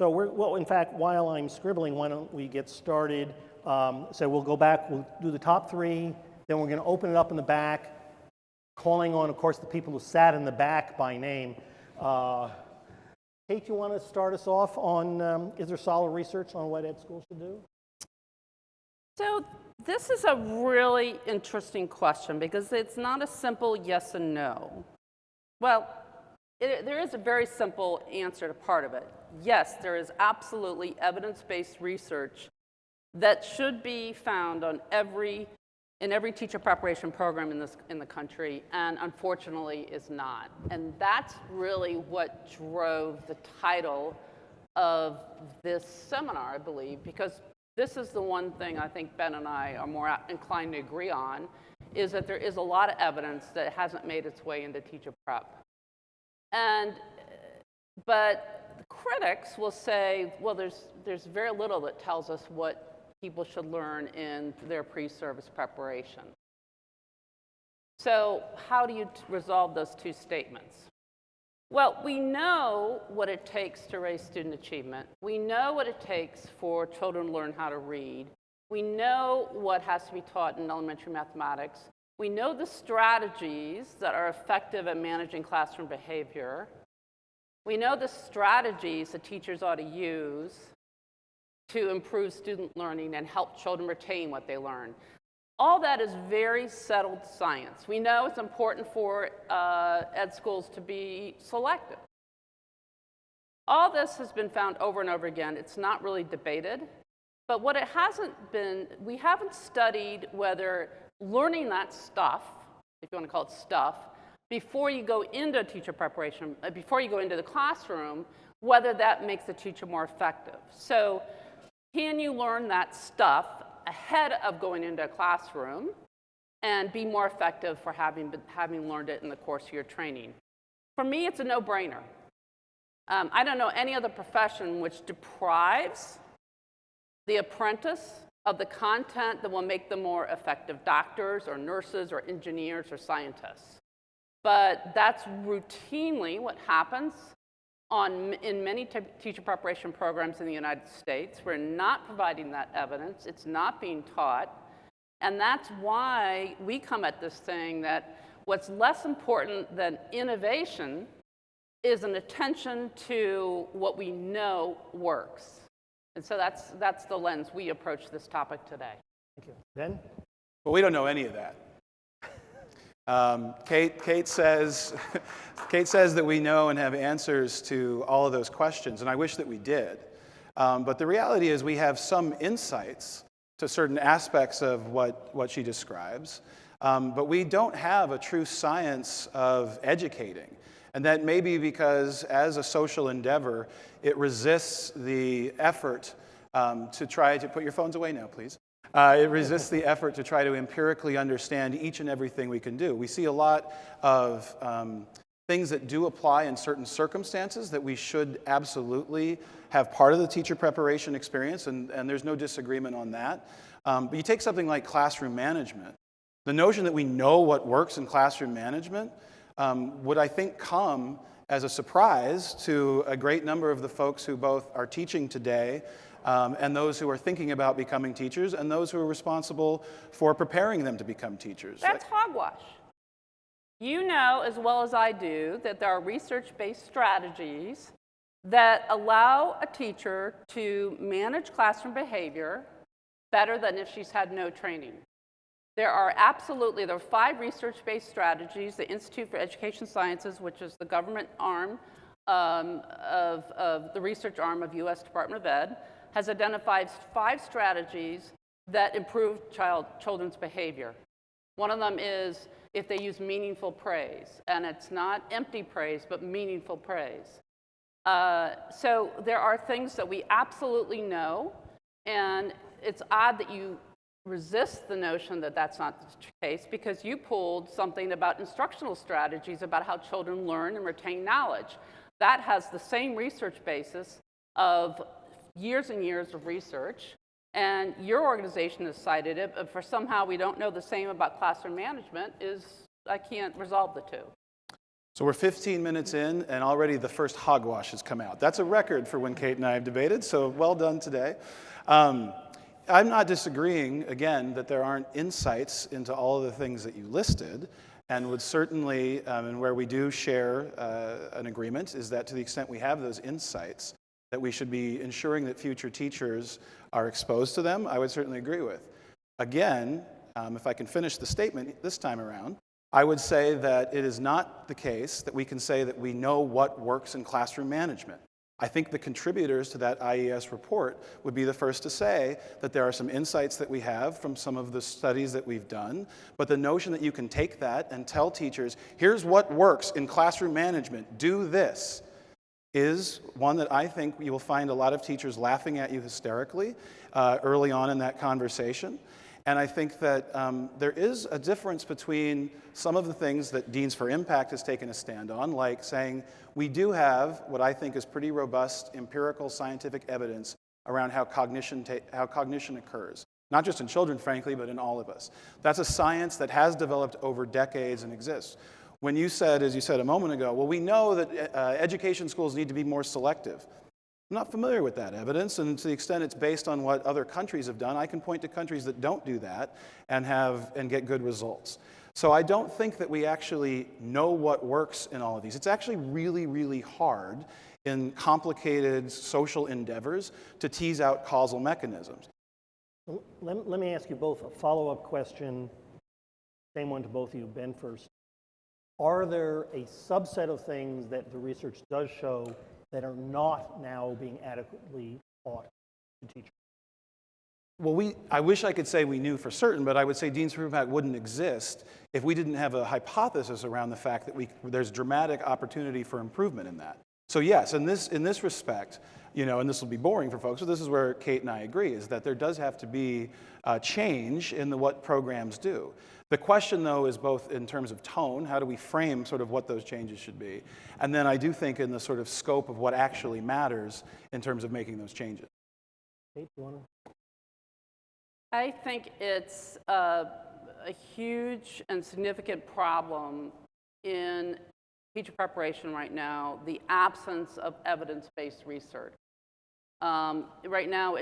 So well, in fact, while I'm scribbling, why don't we get started? So we'll go back, we'll do the top three, then we're going to open it up in the back, calling on, of course, the people who sat in the back by name. Kate, you want to start us off on, is there solid research on what ed schools should do? So this is a really interesting question because it's not a simple yes and no. Well, there is a very simple answer to part of it. Yes, there is absolutely evidence-based research that should be found on in every teacher preparation program in the country, and unfortunately is not. And that's really what drove the title of this seminar, I believe, because this is the one thing I think Ben and I are more inclined to agree on, is that there is a lot of evidence that hasn't made its way into teacher prep. But the critics will say, well, there's very little that tells us what people should learn in their pre-service preparation. So how do you resolve those two statements? Well, we know what it takes to raise student achievement. We know what it takes for children to learn how to read. We know what has to be taught in elementary mathematics. We know the strategies that are effective at managing classroom behavior. We know the strategies that teachers ought to use to improve student learning and help children retain what they learn. All that is very settled science. We know it's important for ed schools to be selective. All this has been found over and over again. It's not really debated. But what it hasn't been, we haven't studied whether learning that stuff, if you want to call it stuff, before you go into teacher preparation, before you go into the classroom, whether that makes the teacher more effective. So can you learn that stuff ahead of going into a classroom and be more effective for having learned it in the course of your training? For me, it's a no-brainer. I don't know any other profession which deprives the apprentice of the content that will make them more effective doctors or nurses or engineers or scientists. But that's routinely what happens in many teacher preparation programs in the United States. We're not providing that evidence. It's not being taught. And that's why we come at this saying that what's less important than innovation is an attention to what we know works. And so that's the lens we approach this topic today. Thank you. Ben? Well, we don't know any of that. Kate says that we know and have answers to all of those questions, and I wish that we did. But the reality is we have some insights to certain aspects of what she describes, but we don't have a true science of educating. And that may be because, as a social endeavor, it resists the effort to try to put your phones away now, please. It resists the effort to try to empirically understand each and everything we can do. We see a lot of things that do apply in certain circumstances that we should absolutely have part of the teacher preparation experience, and there's no disagreement on that. But you take something like classroom management. The notion that we know what works in classroom management would, I think, come as a surprise to a great number of the folks who both are teaching today and those who are thinking about becoming teachers, and those who are responsible for preparing them to become teachers. That's hogwash. You know as well as I do that there are research-based strategies that allow a teacher to manage classroom behavior better than if she's had no training. There are 5 research-based strategies. The Institute for Education Sciences, which is the government arm of the research arm of U.S. Department of Ed, has identified 5 strategies that improve children's behavior. One of them is if they use meaningful praise, and it's not empty praise, but meaningful praise. So there are things that we absolutely know, and it's odd that you resist the notion that that's not the case, because you pulled something about instructional strategies about how children learn and retain knowledge. That has the same research basis of years and years of research, and your organization has cited it, but for somehow we don't know the same about classroom management I can't resolve the two. So we're 15 minutes in, and already the first hogwash has come out. That's a record for when Kate and I have debated, so well done today. I'm not disagreeing, again, that there aren't insights into all of the things that you listed, and would certainly, and where we do share an agreement, is that to the extent we have those insights, that we should be ensuring that future teachers are exposed to them, I would certainly agree with. Again, if I can finish the statement this time around, I would say that it is not the case that we can say that we know what works in classroom management. I think the contributors to that IES report would be the first to say that there are some insights that we have from some of the studies that we've done, but the notion that you can take that and tell teachers, here's what works in classroom management, do this, is one that I think you will find a lot of teachers laughing at you hysterically early on in that conversation. And I think that there is a difference between some of the things that Deans for Impact has taken a stand on, like saying we do have what I think is pretty robust empirical scientific evidence around how cognition occurs. Not just in children, frankly, but in all of us. That's a science that has developed over decades and exists. When you said, as you said a moment ago, well, we know that education schools need to be more selective. I'm not familiar with that evidence, and to the extent it's based on what other countries have done, I can point to countries that don't do that and get good results. So I don't think that we actually know what works in all of these. It's actually really, really hard in complicated social endeavors to tease out causal mechanisms. Let me ask you both a follow-up question, same one to both of you. Ben first. Are there a subset of things that the research does show that are not now being adequately taught to teachers? Well, I wish I could say we knew for certain, but I would say Deans for Impact wouldn't exist if we didn't have a hypothesis around the fact that there's dramatic opportunity for improvement in that. So yes, in this respect, and this will be boring for folks, but this is where Kate and I agree, is that there does have to be a change in what programs do. The question, though, is both in terms of tone, how do we frame sort of what those changes should be, and then I do think in the sort of scope of what actually matters in terms of making those changes. Kate, do you want to? I think it's a huge and significant problem in teacher preparation right now, the absence of evidence-based research. Right now,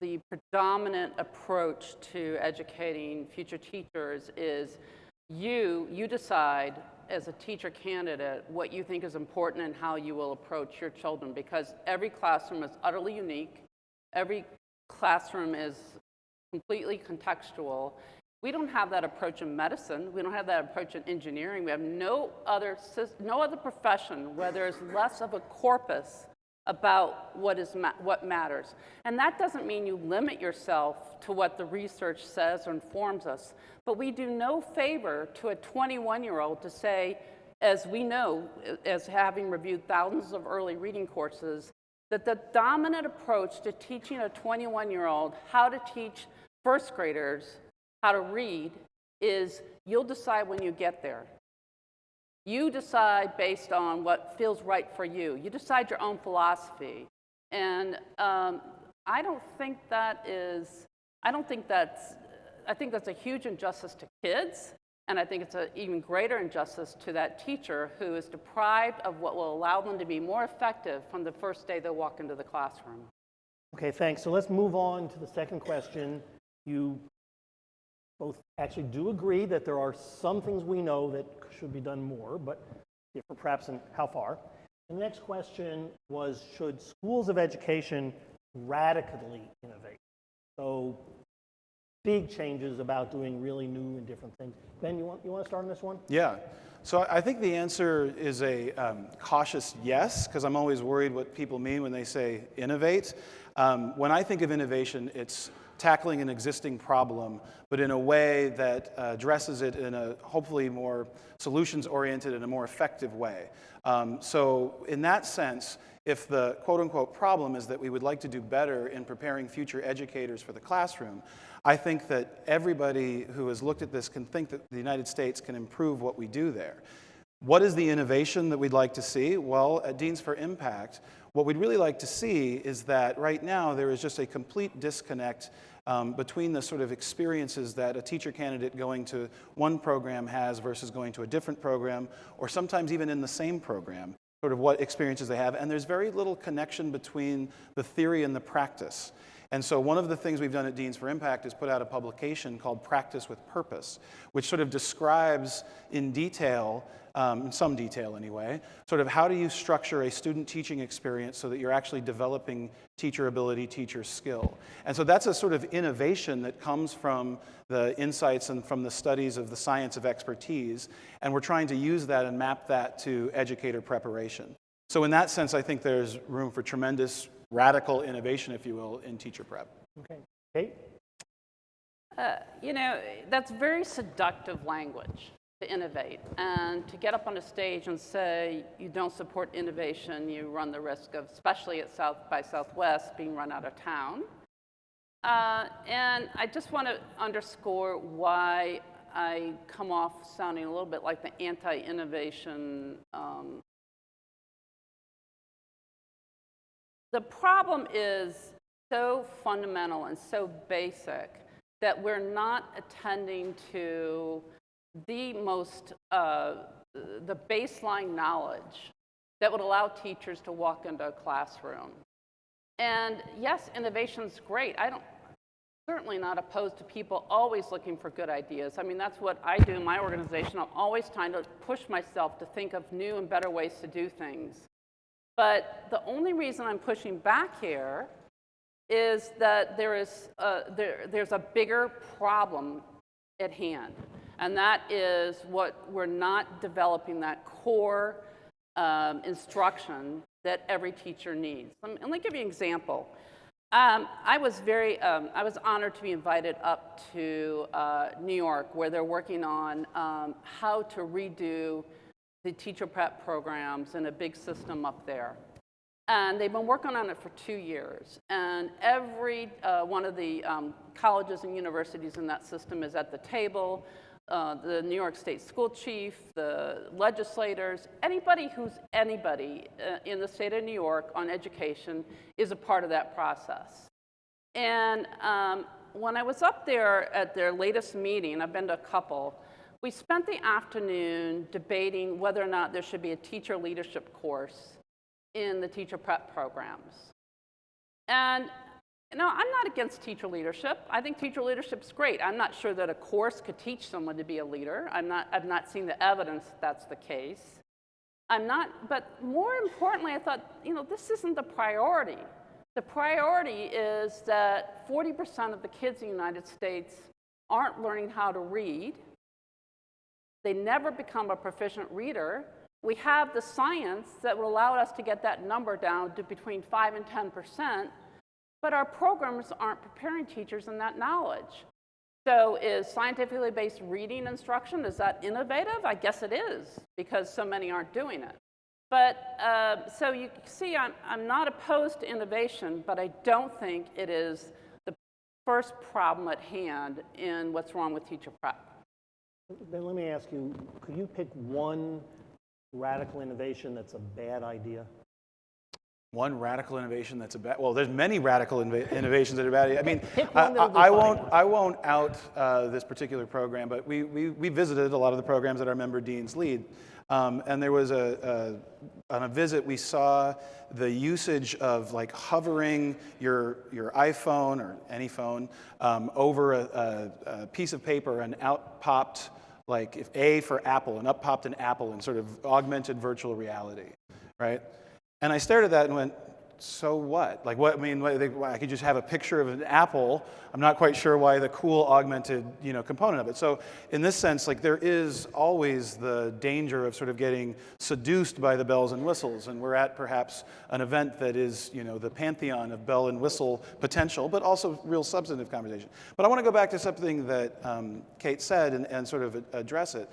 the predominant approach to educating future teachers is you decide as a teacher candidate what you think is important and how you will approach your children, because every classroom is utterly unique. Every classroom is completely contextual. We don't have that approach in medicine. We don't have that approach in engineering. We have no other profession where there's less of a corpus about what matters. And that doesn't mean you limit yourself to what the research says or informs us, but we do no favor to a 21-year-old to say, as we know, as having reviewed thousands of early reading courses, that the dominant approach to teaching a 21-year-old how to teach first graders how to read is you'll decide when you get there. You decide based on what feels right for you. You decide your own philosophy. And I think that's a huge injustice to kids, and I think it's an even greater injustice to that teacher who is deprived of what will allow them to be more effective from the first day they walk into the classroom. Okay, thanks. So let's move on to the second question. You both actually do agree that there are some things we know that should be done more, but differ perhaps in how far. The next question was, should schools of education radically innovate? So big changes about doing really new and different things. Ben, you want to start on this one? Yeah. So I think the answer is a cautious yes, because I'm always worried what people mean when they say innovate. When I think of innovation, it's tackling an existing problem, but in a way that addresses it in a hopefully more solutions-oriented and a more effective way. So in that sense, if the quote-unquote problem is that we would like to do better in preparing future educators for the classroom, I think that everybody who has looked at this can think that the United States can improve what we do there. What is the innovation that we'd like to see? Well, at Deans for Impact, what we'd really like to see is that right now there is just a complete disconnect between the sort of experiences that a teacher candidate going to one program has versus going to a different program, or sometimes even in the same program, sort of what experiences they have. And there's very little connection between the theory and the practice. And so one of the things we've done at Deans for Impact is put out a publication called Practice with Purpose, which sort of describes in detail, in some detail anyway, sort of how do you structure a student teaching experience so that you're actually developing teacher ability, teacher skill. And so that's a sort of innovation that comes from the insights and from the studies of the science of expertise, and we're trying to use that and map that to educator preparation. So in that sense, I think there's room for tremendous radical innovation, if you will, in teacher prep. Okay. Kate? You know, that's very seductive language, to innovate. And to get up on a stage and say you don't support innovation, you run the risk of, especially at South by Southwest, being run out of town. And I just want to underscore why I come off sounding a little bit like the anti-innovation. The problem is so fundamental and so basic that we're not attending to the most, the baseline knowledge that would allow teachers to walk into a classroom. And yes, innovation's great. Certainly not opposed to people always looking for good ideas. I mean, that's what I do in my organization. I'm always trying to push myself to think of new and better ways to do things. But the only reason I'm pushing back here is that there's a bigger problem at hand. And that is what we're not developing that core instruction that every teacher needs. Let me give you an example. I was honored to be invited up to New York, where they're working on how to redo the teacher prep programs in a big system up there. And they've been working on it for 2 years. And every one of the colleges and universities in that system is at the table. The New York State school chief, the legislators, anybody who's anybody in the state of New York on education is a part of that process. And when I was up there at their latest meeting, I've been to a couple, we spent the afternoon debating whether or not there should be a teacher leadership course in the teacher prep programs. And you know, I'm not against teacher leadership. I think teacher leadership's great. I'm not sure that a course could teach someone to be a leader. I've not seen the evidence that that's the case. But more importantly, I thought, you know, this isn't the priority. The priority is that 40% of the kids in the United States aren't learning how to read. They never become a proficient reader. We have the science that will allow us to get that number down to between 5 and 10%. But our programs aren't preparing teachers in that knowledge. So is scientifically based reading instruction, is that innovative? I guess it is, because so many aren't doing it. But so you see, I'm not opposed to innovation, but I don't think it is the first problem at hand in what's wrong with teacher prep. Then let me ask you, could you pick one radical innovation that's a bad idea? One radical innovation that's a bad, well, there's many radical innovations that are bad. I mean, Pick one that'll be I won't out this particular program, but we visited a lot of the programs that our member deans lead. And there was on a visit, we saw the usage of like hovering your iPhone or any phone over a piece of paper, and out popped, like if A for Apple, and up popped an apple in sort of augmented virtual reality, right? And I stared at that and went, so what? Like, what? I mean, I could just have a picture of an apple. I'm not quite sure why the cool augmented, component of it. So in this sense, like, there is always the danger of sort of getting seduced by the bells and whistles. And we're at perhaps an event that is, the pantheon of bell and whistle potential, but also real substantive conversation. But I want to go back to something that Kate said and sort of address it.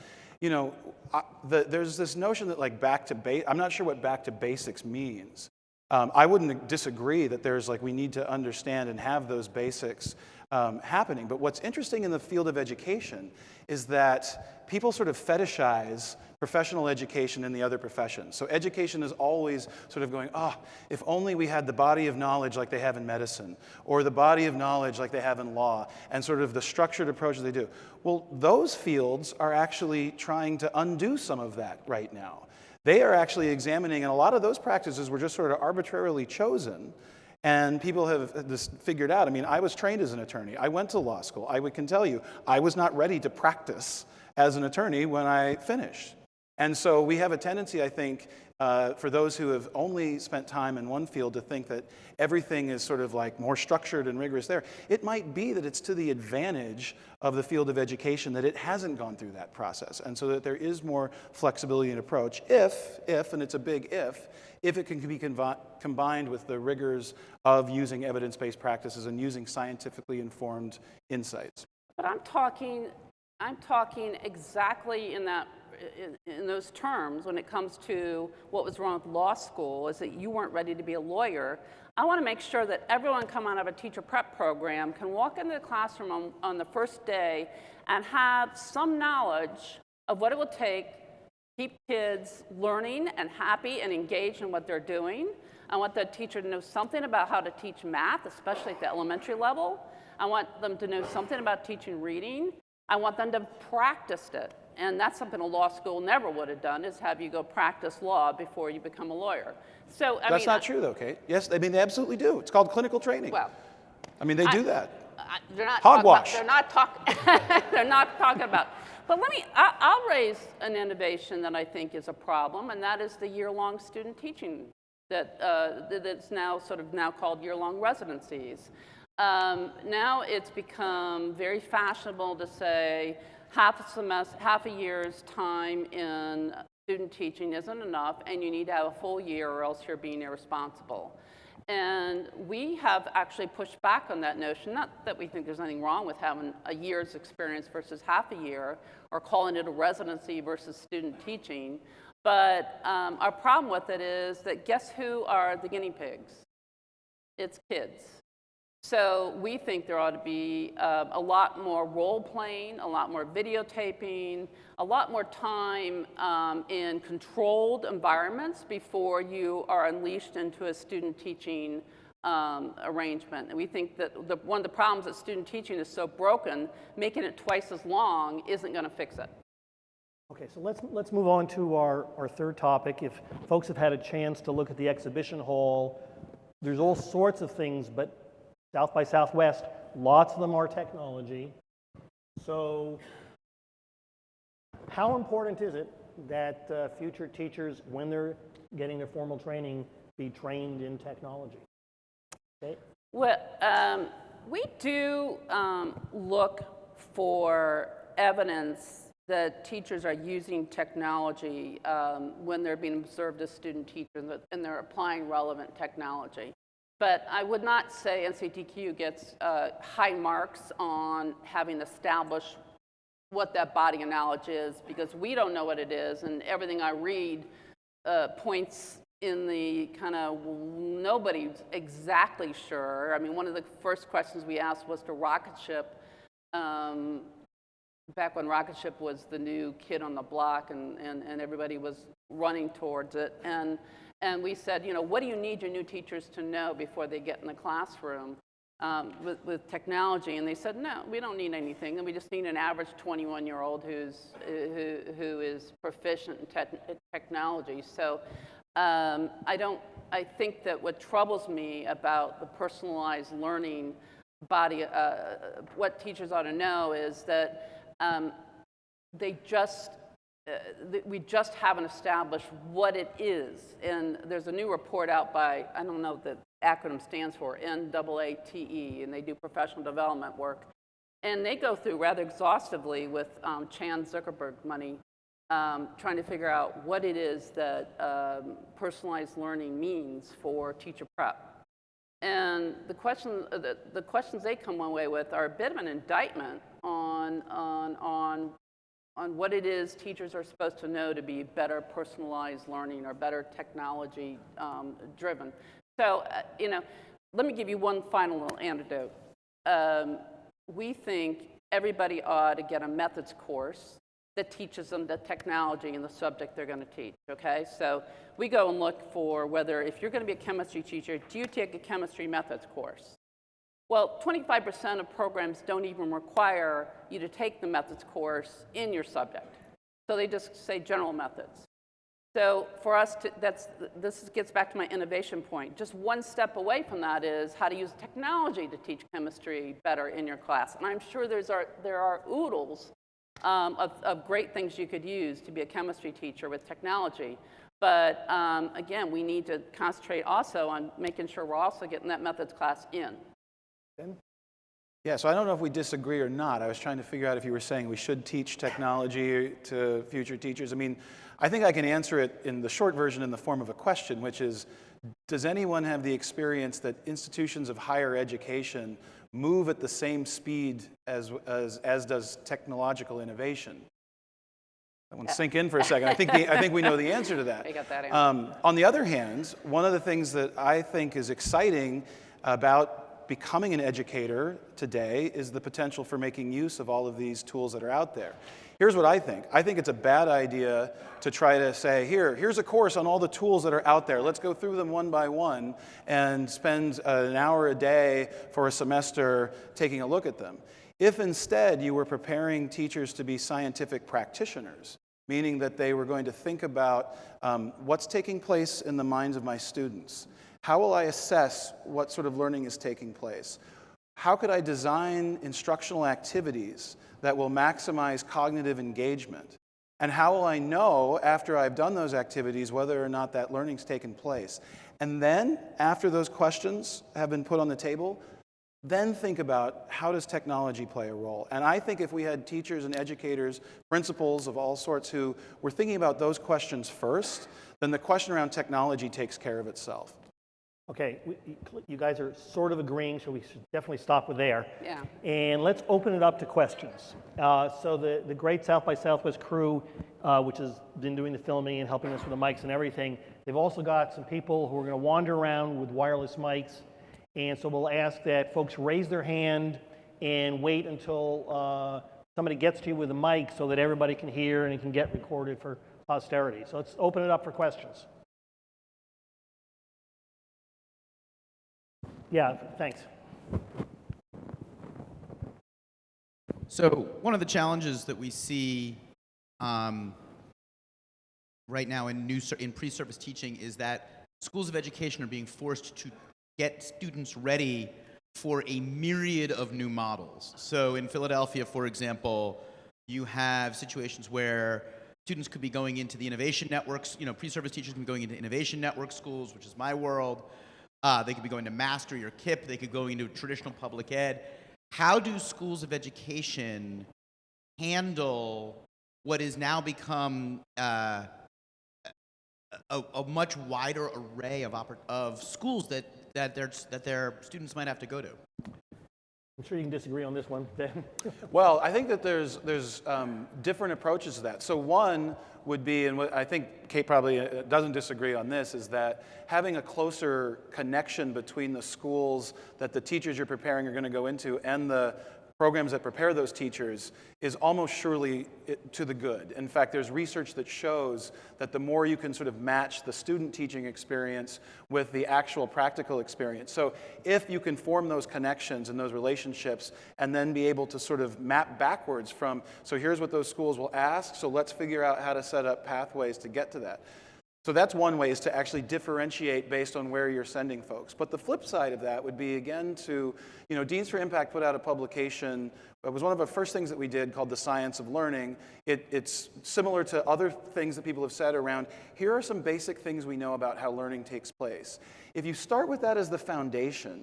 There's this notion that like I'm not sure what back to basics means. I wouldn't disagree that there's we need to understand and have those basics happening. But what's interesting in the field of education is that people sort of fetishize professional education in the other professions. So education is always sort of going, oh, if only we had the body of knowledge like they have in medicine, or the body of knowledge like they have in law, and sort of the structured approaches they do. Well, those fields are actually trying to undo some of that right now. They are actually examining, and a lot of those practices were just sort of arbitrarily chosen, and people have this figured out. I mean, I was trained as an attorney. I went to law school. I can tell you, I was not ready to practice as an attorney when I finished. And so we have a tendency, I think, for those who have only spent time in one field to think that everything is sort of like more structured and rigorous there. It might be that it's to the advantage of the field of education that it hasn't gone through that process, and so that there is more flexibility in approach if, and it's a big if it can be combined with the rigors of using evidence-based practices and using scientifically informed insights. But I'm talking exactly in those terms when it comes to what was wrong with law school, is that you weren't ready to be a lawyer. I want to make sure that everyone coming out of a teacher prep program can walk into the classroom on the first day and have some knowledge of what it will take to keep kids learning and happy and engaged in what they're doing. I want the teacher to know something about how to teach math, especially at the elementary level. I want them to know something about teaching reading. I want them to practice it. And that's something a law school never would have done, is have you go practice law before you become a lawyer. So, That's not true, though, Kate. Yes, I mean, they absolutely do. It's called clinical training. Well, I mean, they do that. They're not Hogwash. They're not talking about. But I'll raise an innovation that I think is a problem, and that is the year-long student teaching that's now called year-long residencies. Now it's become very fashionable to say half a year's time in student teaching isn't enough, and you need to have a full year or else you're being irresponsible. And we have actually pushed back on that notion, not that we think there's anything wrong with having a year's experience versus half a year, or calling it a residency versus student teaching, but our problem with it is that guess who are the guinea pigs? It's kids. So we think there ought to be a lot more role-playing, a lot more videotaping, a lot more time in controlled environments before you are unleashed into a student teaching arrangement. And we think that one of the problems that student teaching is so broken, making it twice as long isn't going to fix it. Okay, so let's move on to our third topic. If folks have had a chance to look at the exhibition hall, there's all sorts of things, but South by Southwest, lots of them are technology. So how important is it that future teachers, when they're getting their formal training, be trained in technology? Okay. Well, we do look for evidence that teachers are using technology when they're being observed as student teachers and they're applying relevant technology. But I would not say NCTQ gets high marks on having established what that body of knowledge is, because we don't know what it is, and everything I read points in the kind of nobody's exactly sure. I mean, one of the first questions we asked was to rocket ship, back when rocket ship was the new kid on the block and everybody was running towards it. And we said, you know, what do you need your new teachers to know before they get in the classroom with technology? And they said, no, we don't need anything. And we just need an average 21-year-old who is proficient in technology. So I think that what troubles me about the personalized learning body, what teachers ought to know is that we just haven't established what it is. And there's a new report out by, I don't know what the acronym stands for, NAATE, and they do professional development work. And they go through rather exhaustively with Chan Zuckerberg money, trying to figure out what it is that personalized learning means for teacher prep. And the questions they come away with are a bit of an indictment on what it is teachers are supposed to know to be better personalized learning or better technology driven. So, you know, let me give you one final little anecdote. We think everybody ought to get a methods course that teaches them the technology and the subject they're going to teach, okay? So we go and look for whether, if you're going to be a chemistry teacher, do you take a chemistry methods course? Well, 25% of programs don't even require you to take the methods course in your subject. So they just say general methods. So for us, this gets back to my innovation point. Just one step away from that is how to use technology to teach chemistry better in your class. And I'm sure there are oodles of great things you could use to be a chemistry teacher with technology. But again, we need to concentrate also on making sure we're also getting that methods class in. Ben? Yeah, so I don't know if we disagree or not. I was trying to figure out if you were saying we should teach technology to future teachers. I mean, I think I can answer it in the short version in the form of a question, which is, does anyone have the experience that institutions of higher education move at the same speed as does technological innovation? That one sink in for a second. I think we know the answer to that. I got that answer. On the other hand, one of the things that I think is exciting about becoming an educator today is the potential for making use of all of these tools that are out there. Here's what I think. I think it's a bad idea to try to say, here's a course on all the tools that are out there. Let's go through them one by one and spend an hour a day for a semester taking a look at them. If instead you were preparing teachers to be scientific practitioners, meaning that they were going to think about what's taking place in the minds of my students. How will I assess what sort of learning is taking place? How could I design instructional activities that will maximize cognitive engagement? And how will I know after I've done those activities whether or not that learning's taken place? And then, after those questions have been put on the table, then think about how does technology play a role? And I think if we had teachers and educators, principals of all sorts who were thinking about those questions first, then the question around technology takes care of itself. Okay, you guys are sort of agreeing, so we should definitely stop with there. Yeah. And let's open it up to questions. So the great South by Southwest crew, which has been doing the filming and helping us with the mics and everything, they've also got some people who are going to wander around with wireless mics. And so we'll ask that folks raise their hand and wait until somebody gets to you with a mic so that everybody can hear and it can get recorded for posterity. So let's open it up for questions. Yeah, thanks. So one of the challenges that we see right now in pre-service teaching is that schools of education are being forced to get students ready for a myriad of new models. So in Philadelphia, for example, you have situations where students could be going into the innovation networks, pre-service teachers can be going into innovation network schools, which is my world. They could be going to Mastery or KIPP. They could go into traditional public ed. How do schools of education handle what has now become a much wider array of schools that their students might have to go to? I'm sure you can disagree on this one, Ben. Well, I think that there's different approaches to that. So one would be, and what I think Kate probably doesn't disagree on this, is that having a closer connection between the schools that the teachers you're preparing are going to go into and the programs that prepare those teachers is almost surely to the good. In fact, there's research that shows that the more you can sort of match the student teaching experience with the actual practical experience. So if you can form those connections and those relationships and then be able to sort of map backwards from, so here's what those schools will ask, so let's figure out how to set up pathways to get to that. So that's one way, is to actually differentiate based on where you're sending folks. But the flip side of that would be, again, to, Deans for Impact put out a publication. It was one of the first things that we did called The Science of Learning. It's similar to other things that people have said around, here are some basic things we know about how learning takes place. If you start with that as the foundation,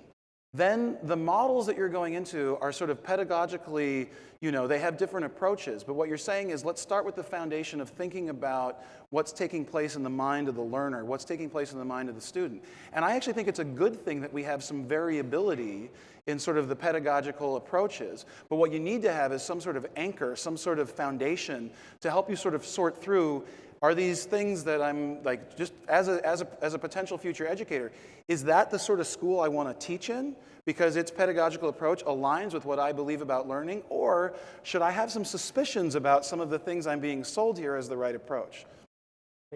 then the models that you're going into are sort of pedagogically, they have different approaches. But what you're saying is, let's start with the foundation of thinking about what's taking place in the mind of the learner, what's taking place in the mind of the student. And I actually think it's a good thing that we have some variability in sort of the pedagogical approaches. But what you need to have is some sort of anchor, some sort of foundation to help you sort of sort through Are these things that I'm like, just as a potential future educator, is that the sort of school I want to teach in? Because its pedagogical approach aligns with what I believe about learning? Or should I have some suspicions about some of the things I'm being sold here as the right approach?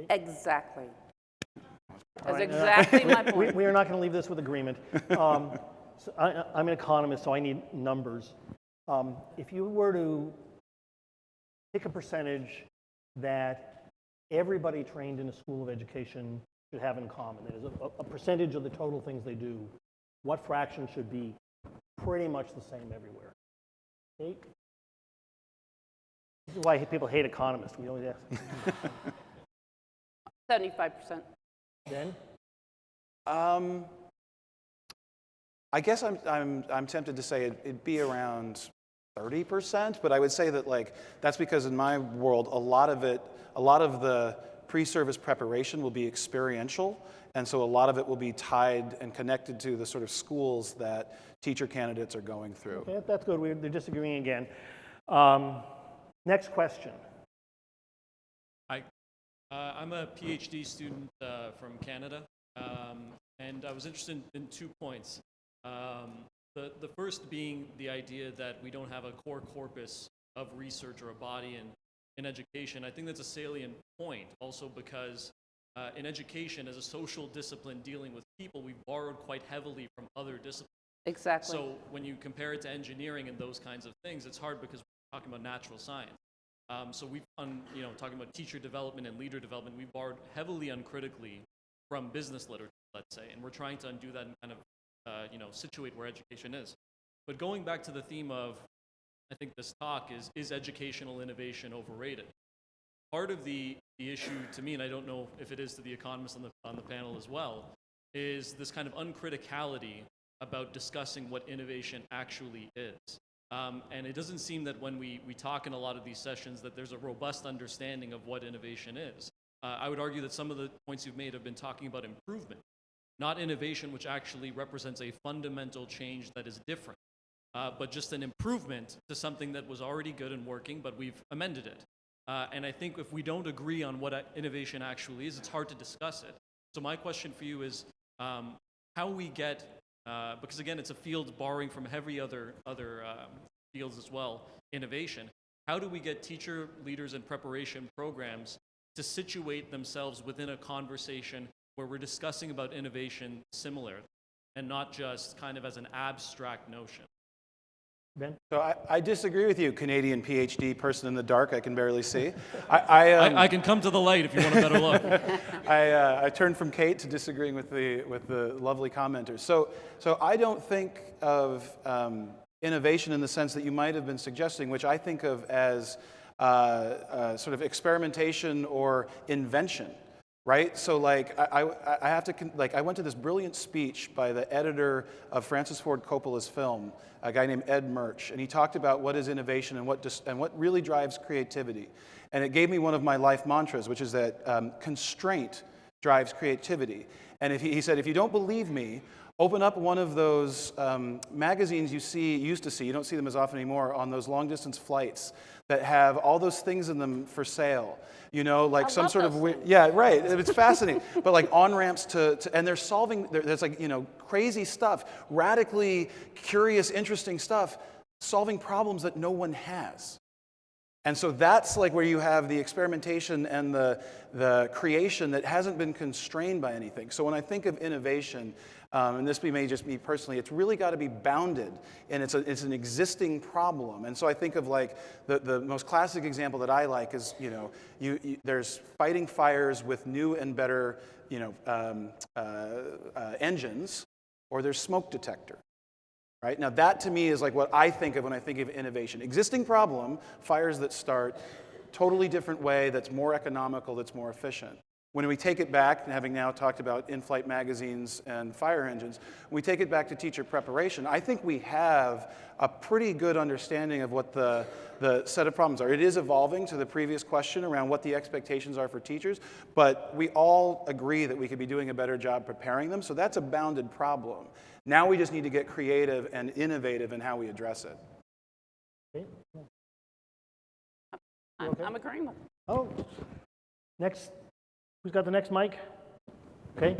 Exactly. That's right. exactly my point. We are not going to leave this with agreement. So I'm an economist, so I need numbers. If you were to pick a percentage that everybody trained in a school of education should have in common, that is a percentage of the total things they do, what fraction should be pretty much the same everywhere? Okay? This is why people hate economists. We always ask. 75%. Ben? I guess I'm tempted to say it'd be around 30%, but I would say that like that's because in my world a lot of the pre-service preparation will be experiential, and so a lot of it will be tied and connected to the sort of schools that teacher candidates are going through. Okay, that's good. They're disagreeing again. Next question. Hi, I'm a PhD student from Canada, and I was interested in 2 points. The first being the idea that we don't have a core corpus of research or a body in education. I think that's a salient point, also because in education, as a social discipline dealing with people, we've borrowed quite heavily from other disciplines. Exactly. So when you compare it to engineering and those kinds of things, it's hard because we're talking about natural science. So we've, talking about teacher development and leader development, we've borrowed heavily uncritically from business literature, let's say, and we're trying to undo that and kind of situate where education is. But going back to the theme of, I think this talk is educational innovation overrated? Part of the issue to me, and I don't know if it is to the economists on the panel as well, is this kind of uncriticality about discussing what innovation actually is. And it doesn't seem that when we talk in a lot of these sessions that there's a robust understanding of what innovation is. I would argue that some of the points you've made have been talking about improvement, not innovation, which actually represents a fundamental change that is different, but just an improvement to something that was already good and working, but we've amended it. And I think if we don't agree on what innovation actually is, it's hard to discuss it. So my question for you is how we get, because again, it's a field borrowing from heavy other fields as well, innovation. How do we get teacher, leaders, and preparation programs to situate themselves within a conversation where we're discussing about innovation similar and not just kind of as an abstract notion? Ben? So I disagree with you, Canadian PhD person in the dark I can barely see. I can come to the light if you want a better look. I turned from Kate to disagreeing with the lovely commenters. So I don't think of innovation in the sense that you might have been suggesting, which I think of as sort of experimentation or invention. Right? So like I went to this brilliant speech by the editor of Francis Ford Coppola's film, a guy named Ed Murch, and he talked about what is innovation and what really drives creativity. And it gave me one of my life mantras, which is that constraint drives creativity. And he said, if you don't believe me, open up one of those magazines you used to see, you don't see them as often anymore, on those long distance flights that have all those things in them for sale. Like some sort of, yeah, right, it's fascinating. But like on-ramps and they're solving, there's like, crazy stuff, radically curious, interesting stuff, solving problems that no one has. And so that's like where you have the experimentation and the creation that hasn't been constrained by anything. So when I think of innovation, and this may just me personally, it's really got to be bounded, and it's an existing problem. And so I think of like the most classic example that I like is there's fighting fires with new and better engines, or there's smoke detector. Right? Now that to me is like what I think of when I think of innovation. Existing problem, fires that start, totally different way that's more economical, that's more efficient. When we take it back, having now talked about in-flight magazines and fire engines, when we take it back to teacher preparation, I think we have a pretty good understanding of what the set of problems are. It is evolving to the previous question around what the expectations are for teachers, but we all agree that we could be doing a better job preparing them, so that's a bounded problem. Now we just need to get creative and innovative in how we address it. Okay. I'm agreeing with. Oh, Next, who's got the next mic? Okay.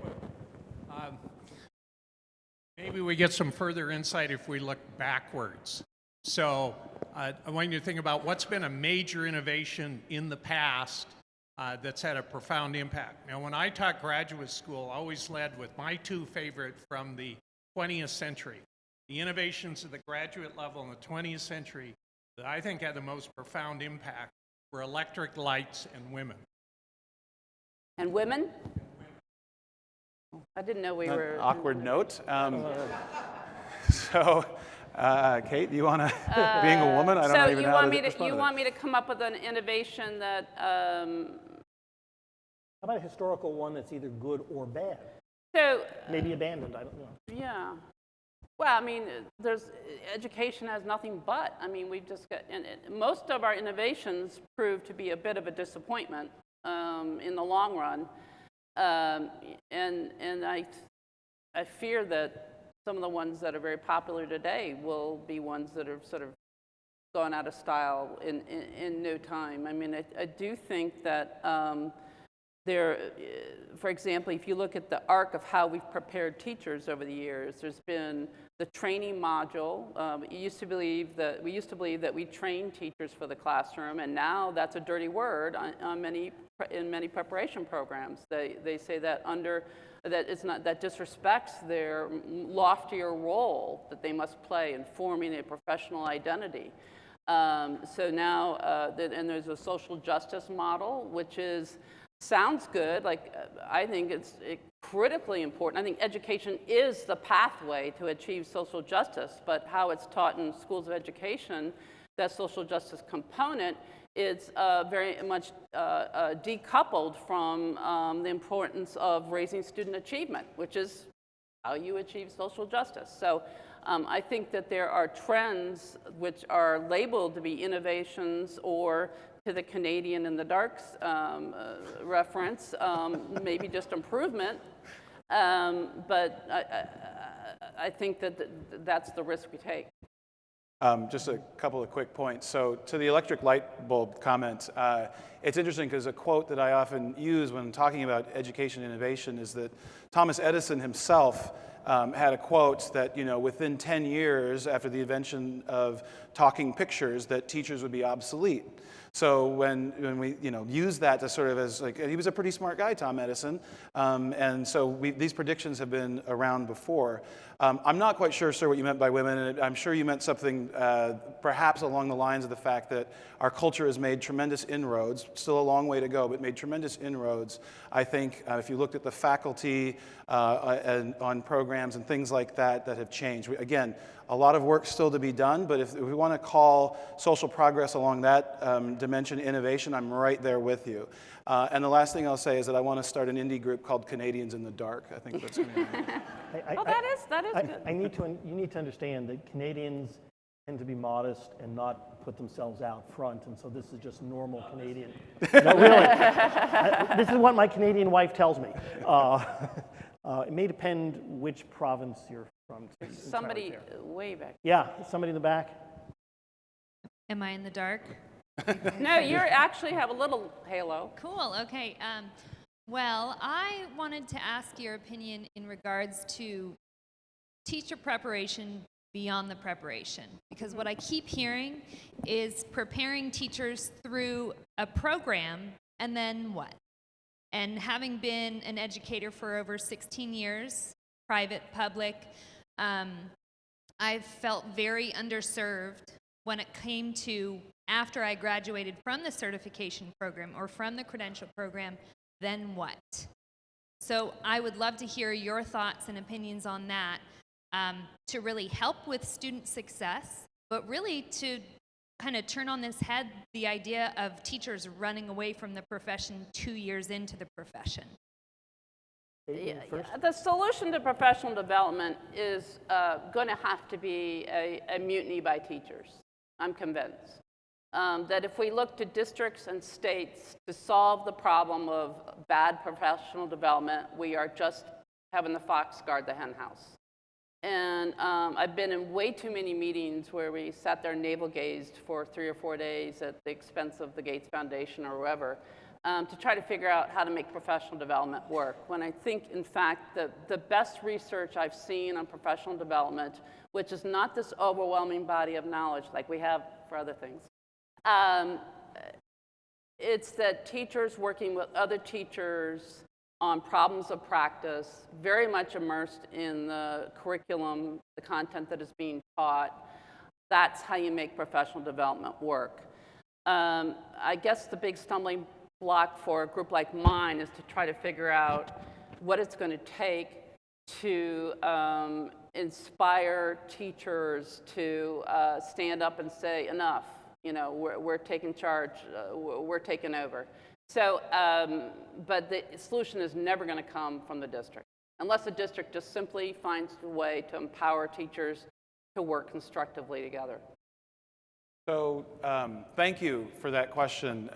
Maybe we get some further insight if we look backwards. So I want you to think about what's been a major innovation in the past that's had a profound impact. Now, when I taught graduate school, I always led with my two favorite from the 20th century. The innovations at the graduate level in the 20th century that I think had the most profound impact were electric lights and women. And women? I didn't know we were... Awkward note. So, Kate, do you want to, being a woman, I don't know even how to respond to you that. want me to come up with an innovation that... How about a historical one that's either good or bad? So, Maybe abandoned, I don't know. yeah. Well, I mean, education has nothing but. I mean, we've just got... And most of our innovations prove to be a bit of a disappointment in the long run. And I fear that some of the ones that are very popular today will be ones that are sort of gone out of style in no time. I mean, I do think that for example, if you look at the arc of how we've prepared teachers over the years, there's been the training module. We used to believe that we train teachers for the classroom, and now that's a dirty word in many preparation programs. They say that that disrespects their loftier role that they must play in forming a professional identity. So now, and there's a social justice model, which sounds good. Like, I think it's critically important. I think education is the pathway to achieve social justice, but how it's taught in schools of education, that social justice component is very much decoupled from the importance of raising student achievement, which is how you achieve social justice. So I think that there are trends which are labeled to be innovations, or to the Canadian in the darks reference, maybe just improvement. But I think that that's the risk we take. Just a couple of quick points. So to the electric light bulb comment, it's interesting because a quote that I often use when talking about education innovation is that Thomas Edison himself had a quote that, within 10 years after the invention of talking pictures, that teachers would be obsolete. So when we use that to sort of as like, he was a pretty smart guy, Tom Edison, and so these predictions have been around before. I'm not quite sure, sir, what you meant by women, and I'm sure you meant something perhaps along the lines of the fact that our culture has made tremendous inroads, still a long way to go, but made tremendous inroads. I think if you looked at the faculty and on programs and things like that have changed. Again, a lot of work still to be done, but if we want to call social progress along that dimension innovation, I'm right there with you. And the last thing I'll say is that I want to start an indie group called Canadians in the Dark. I think that's going to be That is good. You need to understand that Canadians tend to be modest and not put themselves out front, and so this is just normal Canadian. No, really. This is what my Canadian wife tells me. It may depend which province you're from. Somebody way back. Yeah, somebody in the back. Am I in the dark? No, you actually have a little halo. Cool, okay. Well, I wanted to ask your opinion in regards to teacher preparation beyond the preparation. Because what I keep hearing is preparing teachers through a program, and then what? And having been an educator for over 16 years, private, public, I felt very underserved when it came to, after I graduated from the certification program or from the credential program, then what? So I would love to hear your thoughts and opinions on that, to really help with student success, but really to kind of turn on this head the idea of teachers running away from the profession 2 years into the profession. Yeah, the solution to professional development is going to have to be a mutiny by teachers. I'm convinced that if we look to districts and states to solve the problem of bad professional development, we are just having the fox guard the hen house. And I've been in way too many meetings where we sat there navel-gazed for 3 or 4 days at the expense of the Gates Foundation or whoever. to try to figure out how to make professional development work. When I think, in fact, the best research I've seen on professional development, which is not this overwhelming body of knowledge like we have for other things, it's that teachers working with other teachers on problems of practice, very much immersed in the curriculum, the content that is being taught. That's how you make professional development work. I guess the big stumbling block for a group like mine is to try to figure out what it's going to take to inspire teachers to stand up and say, enough, you know, we're taking charge, we're taking over. So, but the solution is never going to come from the district, unless the district just simply finds a way to empower teachers to work constructively together. So thank you for that question.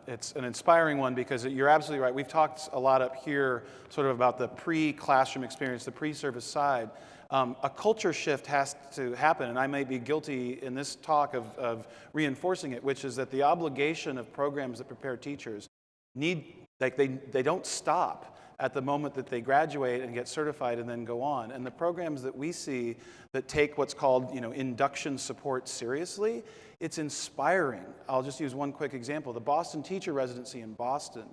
It's an inspiring one because you're absolutely right. We've talked a lot up here sort of about the pre-classroom experience, the pre-service side. A culture shift has to happen, and I may be guilty in this talk of reinforcing it, which is that the obligation of programs that prepare teachers they don't stop at the moment that they graduate and get certified and then go on. And the programs that we see that take what's called, you know, induction support seriously, it's inspiring. I'll just use one quick example. The Boston Teacher Residency in Boston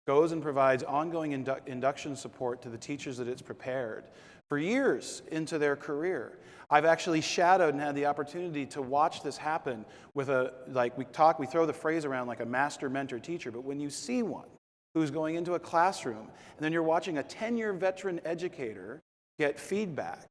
goes and provides ongoing induction support to the teachers that it's prepared for years into their career. I've actually shadowed and had the opportunity to watch this happen with we throw the phrase around like a master mentor teacher, but when you see one who's going into a classroom, and then you're watching a 10-year veteran educator get feedback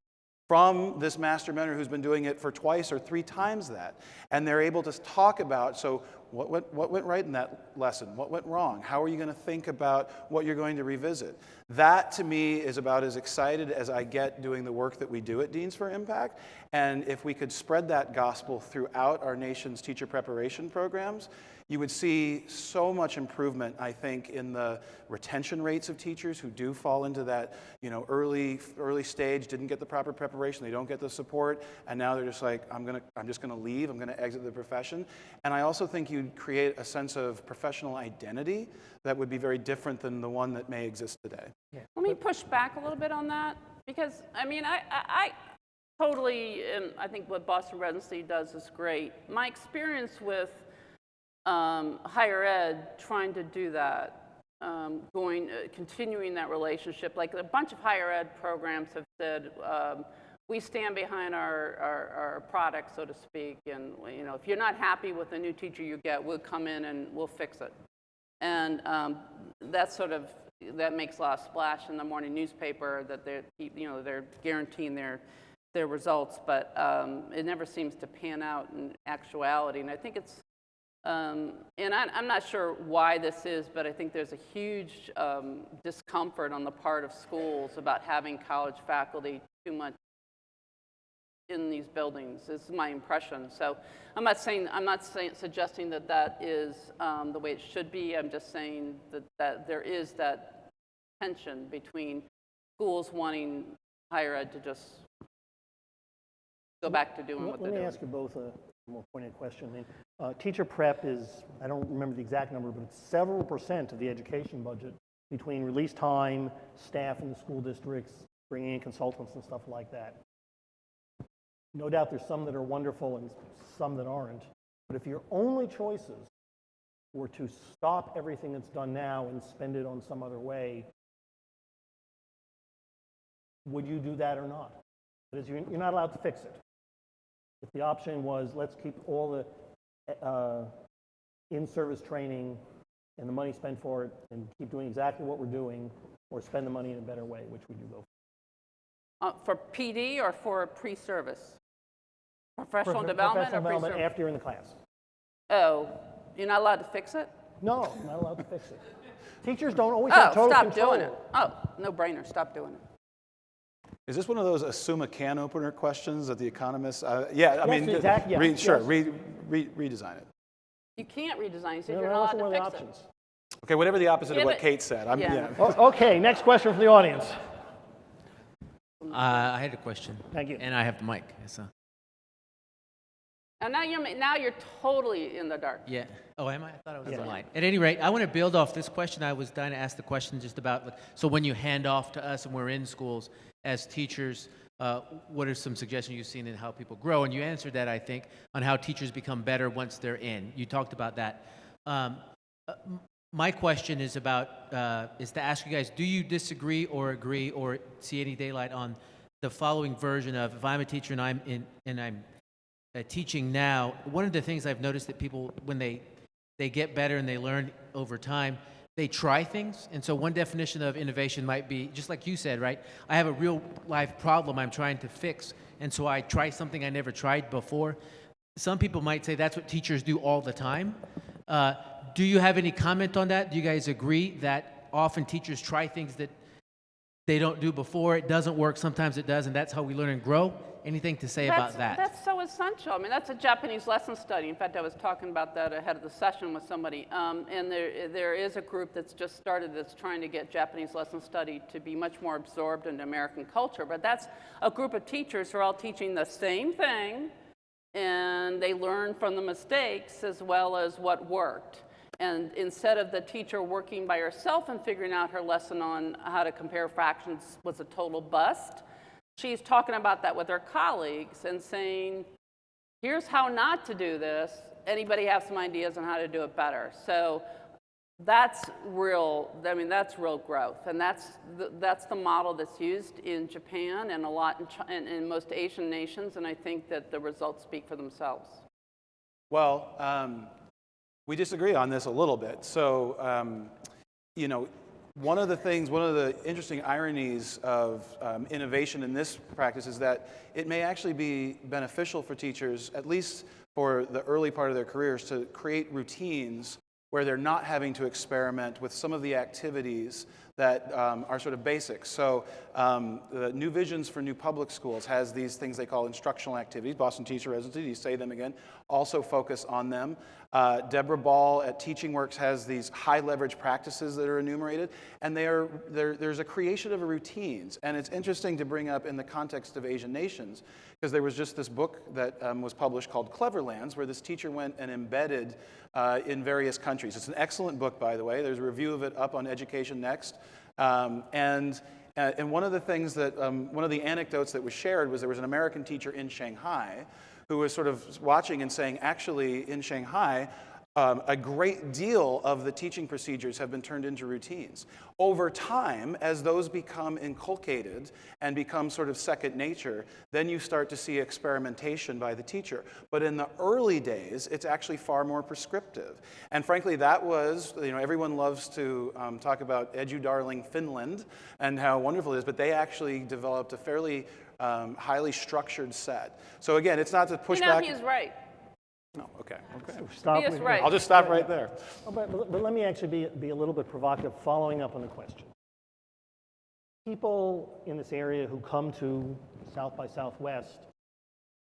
from this master mentor who's been doing it for twice or 3 times that, and they're able to talk about, so what went right in that lesson? What went wrong? How are you going to think about what you're going to revisit? That, to me, is about as excited as I get doing the work that we do at Deans for Impact. And if we could spread that gospel throughout our nation's teacher preparation programs, you would see so much improvement, I think, in the retention rates of teachers who do fall into that, you know, early stage, didn't get the proper preparation, they don't get the support, and now they're just like, I'm just gonna leave, I'm gonna exit the profession. And I also think you'd create a sense of professional identity that would be very different than the one that may exist today. Yeah. Let me push back a little bit on that, because, I mean, I totally, I think what Boston Residency does is great. My experience with higher ed trying to do that, continuing that relationship. Like a bunch of higher ed programs have said, we stand behind our product, so to speak, and you know, if you're not happy with the new teacher you get, we'll come in and we'll fix it. And that makes a lot of splash in the morning newspaper that they're guaranteeing their results, but it never seems to pan out in actuality. And I think it's and I'm not sure why this is, but I think there's a huge discomfort on the part of schools about having college faculty too much in these buildings. This is my impression. So I'm not suggesting that is the way it should be. I'm just saying that there is that tension between schools wanting higher ed to just go back to doing what they're doing. Let me ask you both a more pointed question. I mean, teacher prep is, I don't remember the exact number, but it's several % of the education budget between release time, staff in the school districts, bringing in consultants and stuff like that. No doubt there's some that are wonderful and some that aren't, but if your only choices were to stop everything that's done now and spend it on some other way, would you do that or not? Because you're not allowed to fix it. If the option was, let's keep all the in-service training and the money spent for it and keep doing exactly what we're doing, or spend the money in a better way, which would you go for? For PD or for pre-service? Professional development or pre-service? After you're in the class. Oh, you're not allowed to fix it? No, not allowed to fix it. Teachers don't always have total stop control. doing it. Oh, no brainer, stop doing it. Is this one of those assume a can opener questions that the economists? Yeah, I mean, exactly, yeah, redesign it. You can't redesign. You said No, you're that's not one allowed of to the fix options. Okay, whatever the opposite of Give what it- Kate said. Yeah. Okay, next question from the audience. I had a question. Thank you. And I have the mic. So. And now you're totally in the dark. Yeah. Oh, am I? I thought I was Yeah. in line. At any rate, I want to build off this question. I was dying to ask the question just about, like, so when you hand off to us and we're in schools as teachers, what are some suggestions you've seen in how people grow? And you answered that, I think, on how teachers become better once they're in. You talked about that. My question is is to ask you guys, do you disagree or agree or see any daylight on the following version of, if I'm a teacher and I'm teaching now, one of the things I've noticed that people, when they get better and they learn over time, they try things. And so one definition of innovation might be, just like you said, right? I have a real life problem I'm trying to fix, and so I try something I never tried before. Some people might say that's what teachers do all the time. Do you have any comment on that? Do you guys agree that often teachers try things that they don't do before? It doesn't work, sometimes it does, and that's how we learn and grow? Anything to say about that? That's so essential. I mean, that's a Japanese lesson study. In fact, I was talking about that ahead of the session with somebody. And there is a group that's just started that's trying to get Japanese lesson study to be much more absorbed into American culture. But that's a group of teachers who are all teaching the same thing, and they learn from the mistakes as well as what worked. And instead of the teacher working by herself and figuring out her lesson on how to compare fractions was a total bust, she's talking about that with her colleagues and saying, here's how not to do this. Anybody have some ideas on how to do it better? So that's real, that's real growth. And that's the model that's used in Japan and a lot in most Asian nations. And I think that the results speak for themselves. Well, we disagree on this a little bit. So, one of the interesting ironies of innovation in this practice is that it may actually be beneficial for teachers, at least for the early part of their careers, to create routines where they're not having to experiment with some of the activities that are sort of basic. So the New Visions for New Public Schools has these things they call instructional activities. Boston Teacher Residency, you say them again, also focus on them. Deborah Ball at Teaching Works has these high leverage practices that are enumerated, and there's a creation of routines. And it's interesting to bring up in the context of Asian nations, because there was just this book that was published called Cleverlands, where this teacher went and embedded in various countries. It's an excellent book, by the way. There's a review of it up on Education Next. And one of the things that, one of the anecdotes that was shared was there was an American teacher in Shanghai who was sort of watching and saying, actually, in Shanghai, a great deal of the teaching procedures have been turned into routines. Over time, as those become inculcated and become sort of second nature, then you start to see experimentation by the teacher. But in the early days, it's actually far more prescriptive. And frankly, that was, everyone loves to talk about edu-darling Finland and how wonderful it is, but they actually developed a fairly highly structured set. So again, it's not to push back. He's right. No, okay. Stop He is with- right. I'll just stop right there. Oh, but let me actually be a little bit provocative, following up on the question. People in this area who come to South by Southwest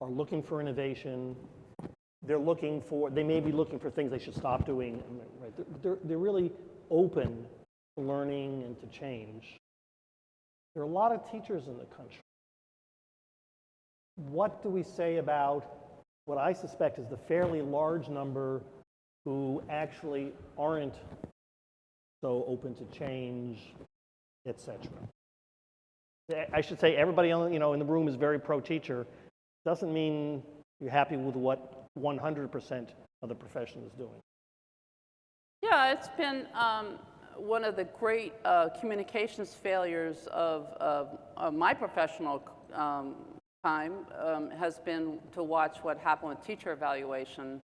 are looking for innovation. They may be looking for things they should stop doing. Right? They're really open to learning and to change. There are a lot of teachers in the country. What do we say about what I suspect is the fairly large number who actually aren't so open to change, etc.? I should say everybody in the room is very pro-teacher. Doesn't mean you're happy with what 100% of the profession is doing. Yeah, it's been one of the great communications failures of my professional time has been to watch what happened with teacher evaluation.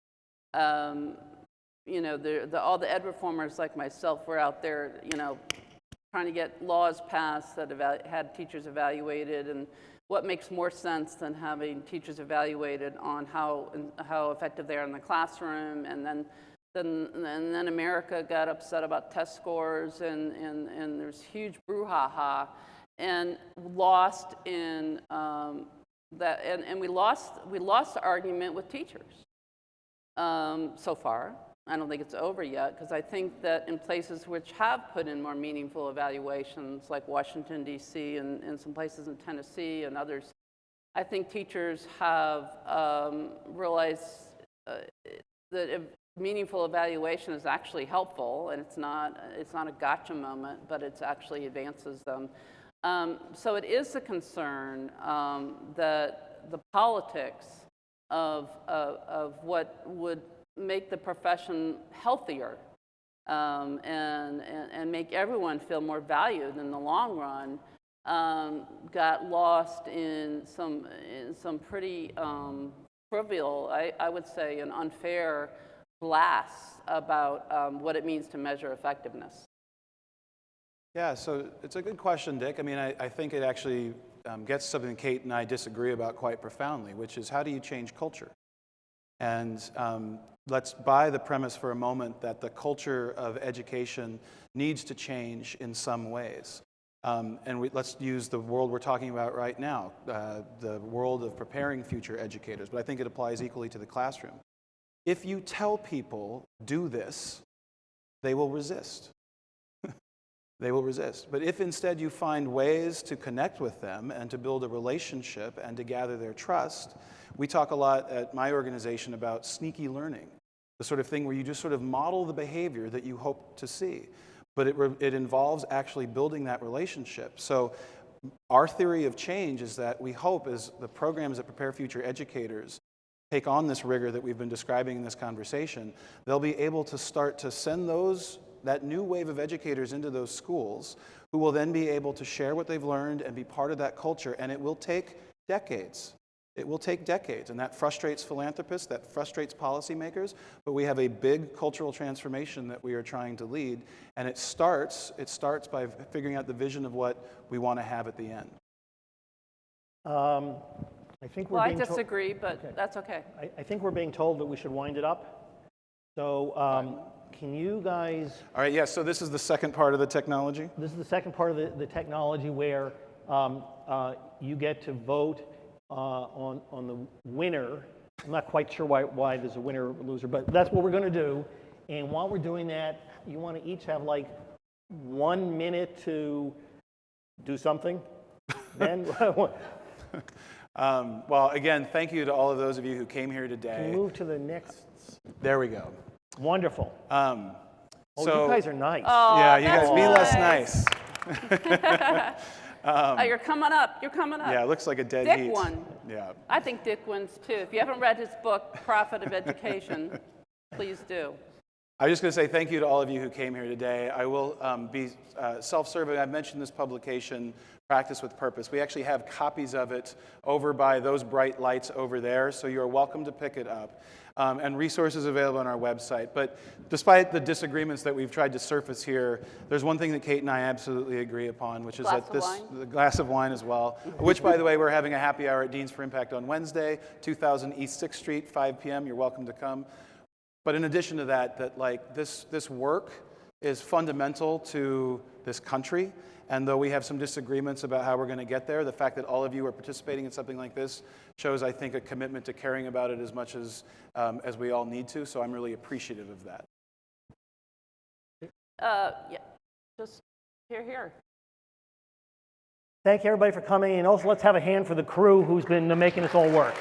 All the ed reformers like myself were out there, trying to get laws passed that had teachers evaluated, and what makes more sense than having teachers evaluated on how effective they are in the classroom. And then America got upset about test scores, and there's huge brouhaha, and lost in that, and we lost the argument with teachers so far. I don't think it's over yet, because I think that in places which have put in more meaningful evaluations, like Washington, D.C., and some places in Tennessee and others, I think teachers have realized that meaningful evaluation is actually helpful, and it's not a gotcha moment, but it actually advances them. So it is a concern that the politics of what would make the profession healthier and make everyone feel more valued in the long run got lost in some pretty trivial, I would say, an unfair blasts about what it means to measure effectiveness. Yeah, so it's a good question, Dick. I mean, I think it actually gets something Kate and I disagree about quite profoundly, which is how do you change culture? And let's buy the premise for a moment that the culture of education needs to change in some ways. Let's use the world we're talking about right now, the world of preparing future educators, but I think it applies equally to the classroom. If you tell people, do this, they will resist. They will resist. But if instead you find ways to connect with them and to build a relationship and to gather their trust, we talk a lot at my organization about sneaky learning, the sort of thing where you just sort of model the behavior that you hope to see. But it involves actually building that relationship. So our theory of change is that we hope as the programs that prepare future educators take on this rigor that we've been describing in this conversation, they'll be able to start to send that new wave of educators into those schools who will then be able to share what they've learned and be part of that culture, and it will take decades. It will take decades, and that frustrates philanthropists, that frustrates policymakers, but we have a big cultural transformation that we are trying to lead, and it starts by figuring out the vision of what we want to have at the end. I think we're Well, I being disagree, but that's okay. I think we're being told that we should wind it up. So can you guys... All right, yeah, so this is the second part of the technology? This is the second part of the technology where you get to vote on the winner. I'm not quite sure why there's a winner or loser, but that's what we're going to do. And while we're doing that, you want to each have like 1 minute to do something. Then... well, again, thank you to all of those of you who came here today. Can you move to the next? There we go. Wonderful. So, you guys are nice. Oh, yeah, you guys that's be less nice. nice. You're coming up. You're coming up. Yeah, it looks like a dead Dick heat. won. Yeah. I think Dick wins too. If you haven't read his book, Profit of Education, please do. I'm just going to say thank you to all of you who came here today. I will be self-serving. I've mentioned this publication, Practice with Purpose. We actually have copies of it over by those bright lights over there, so you're welcome to pick it up. And resources available on our website. But despite the disagreements that we've tried to surface here, there's one thing that Kate and I absolutely agree upon, which is that the glass of wine as well, which, by the way, we're having a happy hour at Deans for Impact on Wednesday, 2000 East 6th Street, 5 p.m. You're welcome to come. But in addition to that like this work is fundamental to this country. And though we have some disagreements about how we're going to get there, the fact that all of you are participating in something like this shows, I think, a commitment to caring about it as much as we all need to. So I'm really appreciative of that. Yeah, just here. Thank you, everybody, for coming. And also, let's have a hand for the crew who's been making this all work.